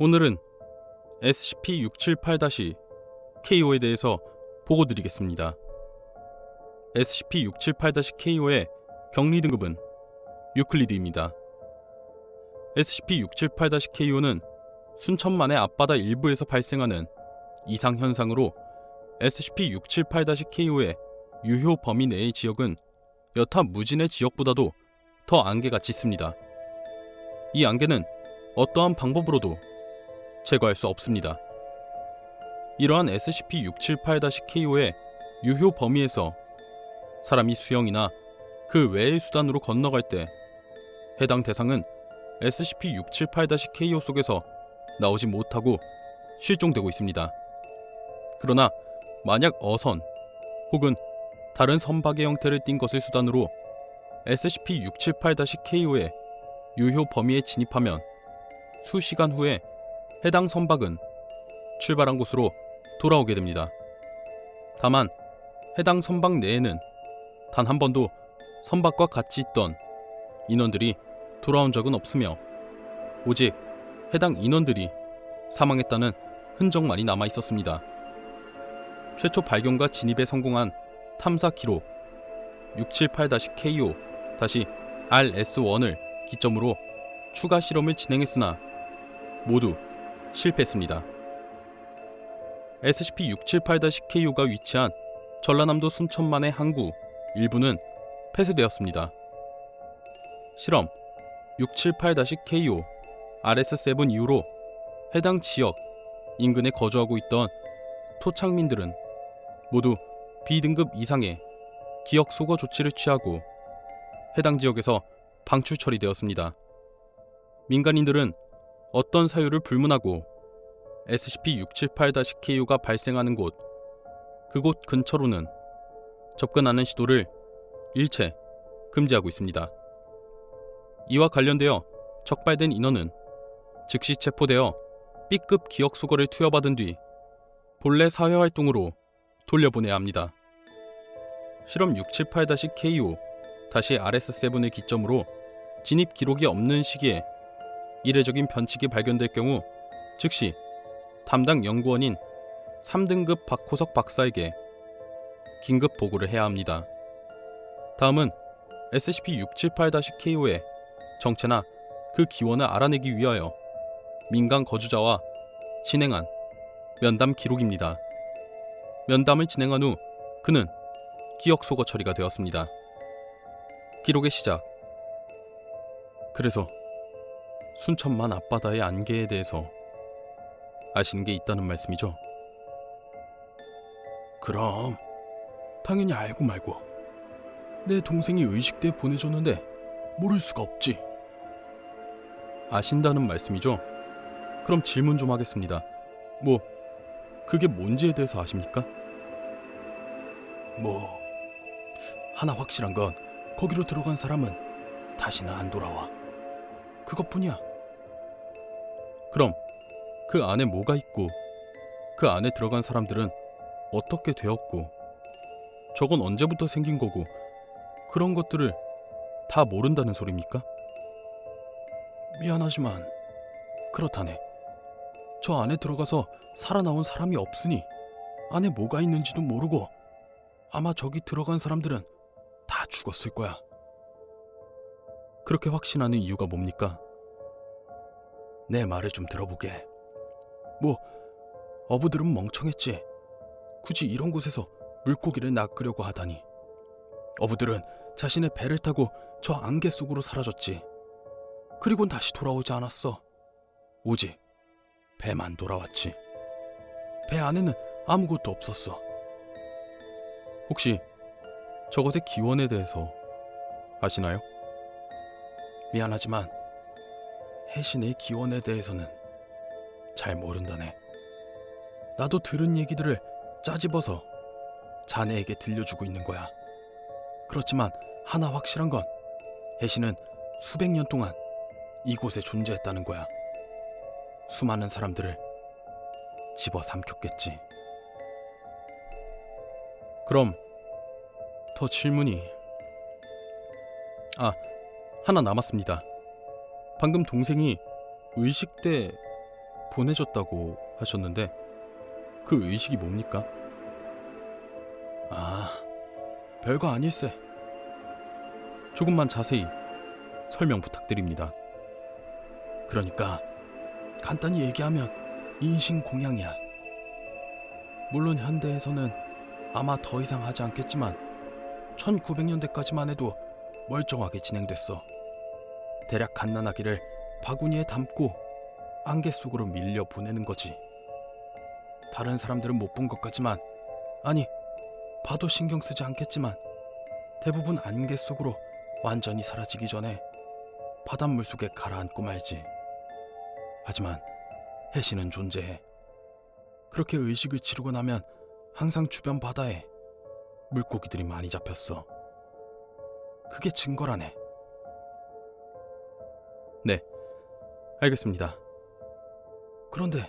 오늘은 SCP-678-KO에 대해서 보고드리겠습니다. SCP-678-KO의 격리 등급은 유클리드입니다. SCP-678-KO는 순천만의 앞바다 일부에서 발생하는 이상 현상으로 SCP-678-KO의 유효 범위 내의 지역은 여타 무진의 지역보다도 더 안개가 짙습니다. 이 안개는 어떠한 방법으로도 제거할 수 없습니다. 이러한 SCP-678-KO의 유효 범위에서 사람이 수영이나 그 외의 수단으로 건너갈 때 해당 대상은 SCP-678-KO 속에서 나오지 못하고 실종되고 있습니다. 그러나 만약 어선 혹은 다른 선박의 형태를 띈 것을 수단으로 SCP-678-KO의 유효 범위에 진입하면 수시간 후에 해당 선박은 출발한 곳으로 돌아오게 됩니다. 다만 해당 선박 내에는 단 한 번도 선박과 같이 있던 인원들이 돌아온 적은 없으며 오직 해당 인원들이 사망했다는 흔적만이 남아 있었습니다. 최초 발견과 진입에 성공한 탐사 기록 678-KO-RS1을 기점으로 추가 실험을 진행했으나 모두 실패했습니다. SCP-678-KO가 위치한 전라남도 순천만의 항구 일부는 폐쇄되었습니다. 실험 678-KO RS7 이후로 해당 지역 인근에 거주하고 있던 토착민들은 모두 B등급 이상의 기억 소거 조치를 취하고 해당 지역에서 방출 처리되었습니다. 민간인들은 어떤 사유를 불문하고 SCP-678-KO가 발생하는 그곳 근처로는 접근하는 시도를 일체 금지하고 있습니다. 이와 관련되어 적발된 인원은 즉시 체포되어 B급 기억 소거를 투여받은 뒤 본래 사회활동으로 돌려보내야 합니다. 실험 678-KO-RS7을 기점으로 진입 기록이 없는 시기에 이례적인 변칙이 발견될 경우 즉시 담당 연구원인 3등급 박호석 박사에게 긴급 보고를 해야 합니다. 다음은 SCP-678-KO의 정체나 그 기원을 알아내기 위하여 민간 거주자와 진행한 면담 기록입니다. 면담을 진행한 후 그는 기억 소거 처리가 되었습니다. 기록의 시작. 그래서 순천만 앞바다의 안개에 대해서 아시는 게 있다는 말씀이죠? 그럼 당연히 알고 말고 내 동생이 의식돼 보내줬는데 모를 수가 없지. 아신다는 말씀이죠? 그럼 질문 좀 하겠습니다. 그게 뭔지에 대해서 아십니까? 하나 확실한 건 거기로 들어간 사람은 다시는 안 돌아와. 그것뿐이야. 그럼 그 안에 뭐가 있고 그 안에 들어간 사람들은 어떻게 되었고 저건 언제부터 생긴 거고 그런 것들을 다 모른다는 소리입니까? 미안하지만 그렇다네. 저 안에 들어가서 살아나온 사람이 없으니 안에 뭐가 있는지도 모르고 아마 저기 들어간 사람들은 다 죽었을 거야. 그렇게 확신하는 이유가 뭡니까? 내 말을 좀 들어보게. 어부들은 멍청했지. 굳이 이런 곳에서 물고기를 낚으려고 하다니. 어부들은 자신의 배를 타고 저 안개 속으로 사라졌지. 그리곤 다시 돌아오지 않았어. 오직 배만 돌아왔지. 배 안에는 아무것도 없었어. 혹시 저것의 기원에 대해서 아시나요? 미안하지만 해신의 기원에 대해서는 잘 모른다네. 나도 들은 얘기들을 짜집어서 자네에게 들려주고 있는 거야. 그렇지만 하나 확실한 건 해신은 수백 년 동안 이곳에 존재했다는 거야. 수많은 사람들을 집어삼켰겠지. 그럼 더 질문이 하나 남았습니다. 방금 동생이 의식돼 보내줬다고 하셨는데 그 의식이 뭡니까? 아, 별거 아닐세. 조금만 자세히 설명 부탁드립니다. 그러니까 간단히 얘기하면 인신공양이야. 물론 현대에서는 아마 더 이상 하지 않겠지만 1900년대까지만 해도 멀쩡하게 진행됐어. 대략 갓난아기를 바구니에 담고 안개 속으로 밀려 보내는 거지. 다른 사람들은 못 본 것 같지만, 아니, 봐도 신경 쓰지 않겠지만 대부분 안개 속으로 완전히 사라지기 전에 바닷물 속에 가라앉고 말지. 하지만 해시는 존재해. 그렇게 의식을 치르고 나면 항상 주변 바다에 물고기들이 많이 잡혔어. 그게 증거라네. 네, 알겠습니다. 그런데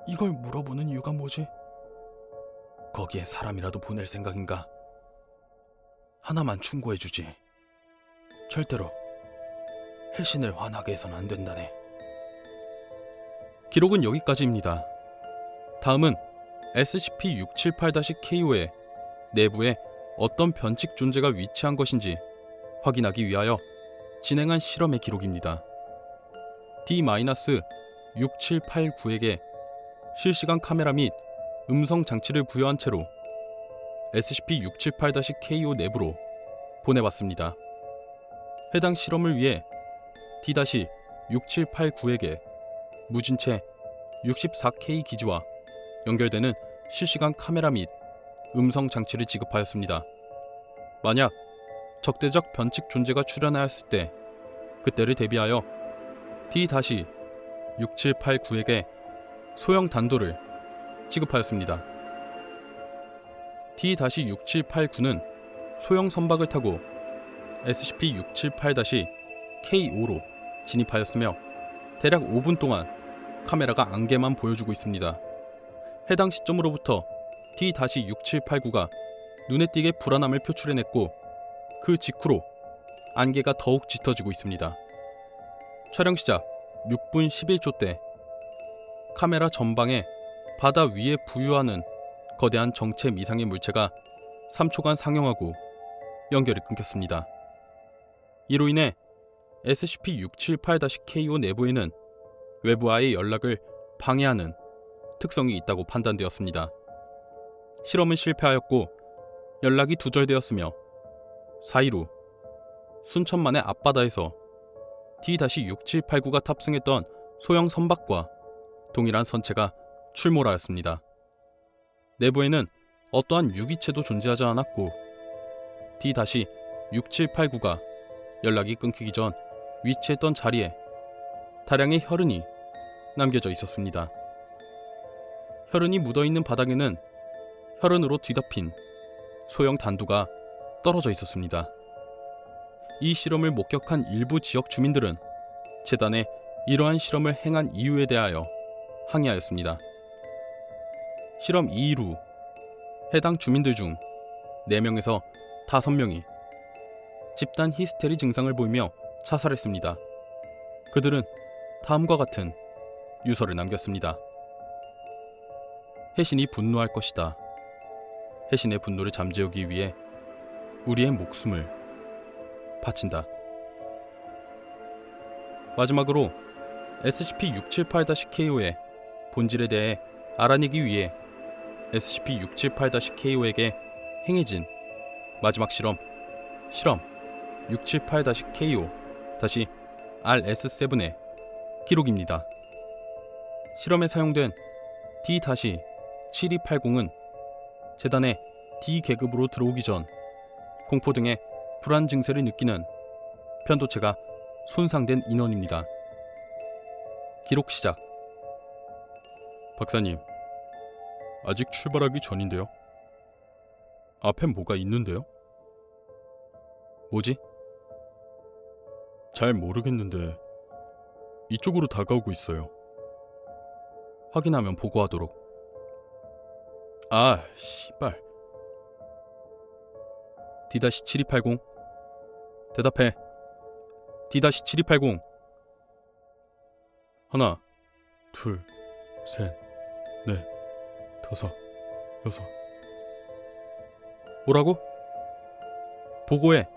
이걸 물어보는 이유가 뭐지? 거기에 사람이라도 보낼 생각인가? 하나만 충고해주지. 절대로 해신을 화나게 해서는 안 된다네. 기록은 여기까지입니다. 다음은 SCP-678-KO의 내부에 어떤 변칙 존재가 위치한 것인지 확인하기 위하여 진행한 실험의 기록입니다. D-6789에게 실시간 카메라 및 음성 장치를 부여한 채로 SCP-678-KO 내부로 보내봤습니다. 해당 실험을 위해 D-6789에게 무진체 64K 기지와 연결되는 실시간 카메라 및 음성 장치를 지급하였습니다. 만약 적대적 변칙 존재가 출현하였을 때 그때를 대비하여 D-6789에게 소형 단도를 지급하였습니다. D-6789는 소형 선박을 타고 SCP-678-KO로 진입하였으며 대략 5분 동안 카메라가 안개만 보여주고 있습니다. 해당 시점으로부터 D-6789가 눈에 띄게 불안함을 표출해냈고 그 직후로 안개가 더욱 짙어지고 있습니다. 촬영 시작 6분 11초 때 카메라 전방에 바다 위에 부유하는 거대한 정체 미상의 물체가 3초간 상영하고 연결이 끊겼습니다. 이로 인해 SCP-678-KO 내부에는 외부와의 연락을 방해하는 특성이 있다고 판단되었습니다. 실험은 실패하였고 연락이 두절되었으며 4일 후 순천만의 앞바다에서 D-6789가 탑승했던 소형 선박과 동일한 선체가 출몰하였습니다. 내부에는 어떠한 유기체도 존재하지 않았고 D-6789가 연락이 끊기기 전 위치했던 자리에 다량의 혈흔이 남겨져 있었습니다. 혈흔이 묻어있는 바닥에는 혈흔으로 뒤덮인 소형 단두가 떨어져 있었습니다. 이 실험을 목격한 일부 지역 주민들은 재단에 이러한 실험을 행한 이유에 대하여 항의하였습니다. 실험 2일 후 해당 주민들 중 4명에서 5명이 집단 히스테리 증상을 보이며 자살했습니다. 그들은 다음과 같은 유서를 남겼습니다. 해신이 분노할 것이다. 해신의 분노를 잠재우기 위해 우리의 목숨을 바친다. 마지막으로 SCP-678-KO의 본질에 대해 알아내기 위해 SCP-678-KO에게 행해진 마지막 실험 678-KO-RS7의 기록입니다. 실험에 사용된 D-7280은 재단에 D 계급으로 들어오기 전 공포 등의 불안 증세를 느끼는 편도체가 손상된 인원입니다. 기록 시작. 박사님, 아직 출발하기 전인데요. 앞엔 뭐가 있는데요? 뭐지? 잘 모르겠는데 이쪽으로 다가오고 있어요. 확인하면 보고하도록. 아, 씨발. D-7280 대답해. D-7280 하나, 둘, 셋, 넷, 다섯, 여섯. 뭐라고? 보고해.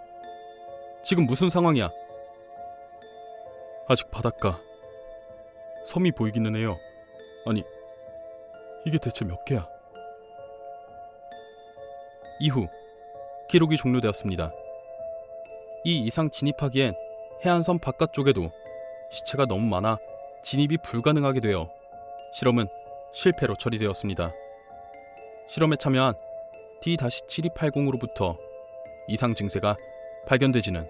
지금 무슨 상황이야? 아직 바닷가. 섬이 보이기는 해요. 아니, 이게 대체 몇 개야? 이후 기록이 종료되었습니다. 이 이상 진입하기엔 해안섬 바깥쪽에도 시체가 너무 많아 진입이 불가능하게 되어 실험은 실패로 처리되었습니다. 실험에 참여한 D-7280으로부터 이상 증세가 발견되지는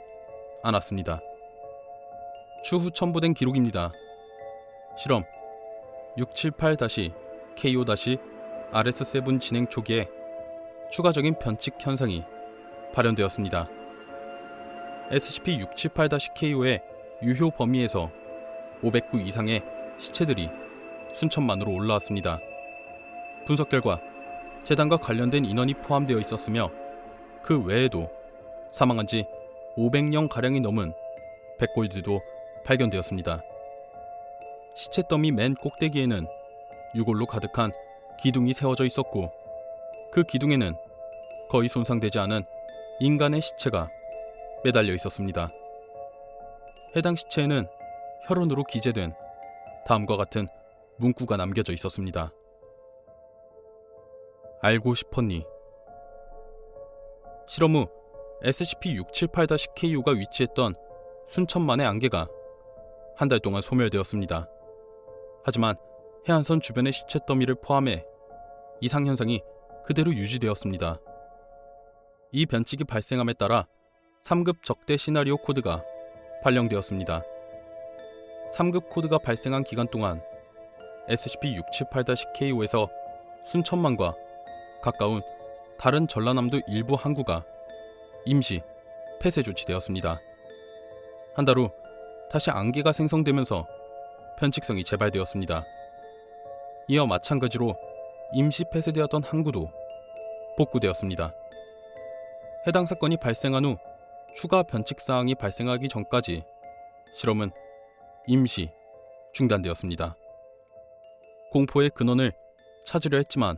않았습니다. 추후 첨부된 기록입니다. 실험 678-KO-RS7 진행 초기에 추가적인 변칙 현상이 발현되었습니다. SCP-678-KO의 유효 범위에서 509 이상의 시체들이 순천만으로 올라왔습니다. 분석 결과 재단과 관련된 인원이 포함되어 있었으며 그 외에도 사망한 지 500명가량이 넘은 백골들도 발견되었습니다. 시체 더미 맨 꼭대기에는 유골로 가득한 기둥이 세워져 있었고 그 기둥에는 거의 손상되지 않은 인간의 시체가 매달려 있었습니다. 해당 시체에는 혈흔으로 기재된 다음과 같은 문구가 남겨져 있었습니다. 알고 싶었니? 실험 후 SCP-678-KU가 위치했던 순천만의 안개가 한 달 동안 소멸되었습니다. 하지만 해안선 주변의 시체 더미를 포함해 이상 현상이 그대로 유지되었습니다. 이 변칙이 발생함에 따라 3급 적대 시나리오 코드가 발령되었습니다. 3급 코드가 발생한 기간 동안 SCP-678-KO에서 순천만과 가까운 다른 전라남도 일부 항구가 임시 폐쇄 조치되었습니다. 한 달 후 다시 안개가 생성되면서 변칙성이 재발되었습니다. 이어 마찬가지로 임시 폐쇄되었던 항구도 복구되었습니다. 해당 사건이 발생한 후 추가 변칙사항이 발생하기 전까지 실험은 임시 중단되었습니다. 공포의 근원을 찾으려 했지만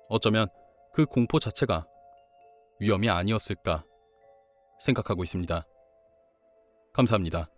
어쩌면 그 공포 자체가 위험이 아니었을까 생각하고 있습니다. 감사합니다.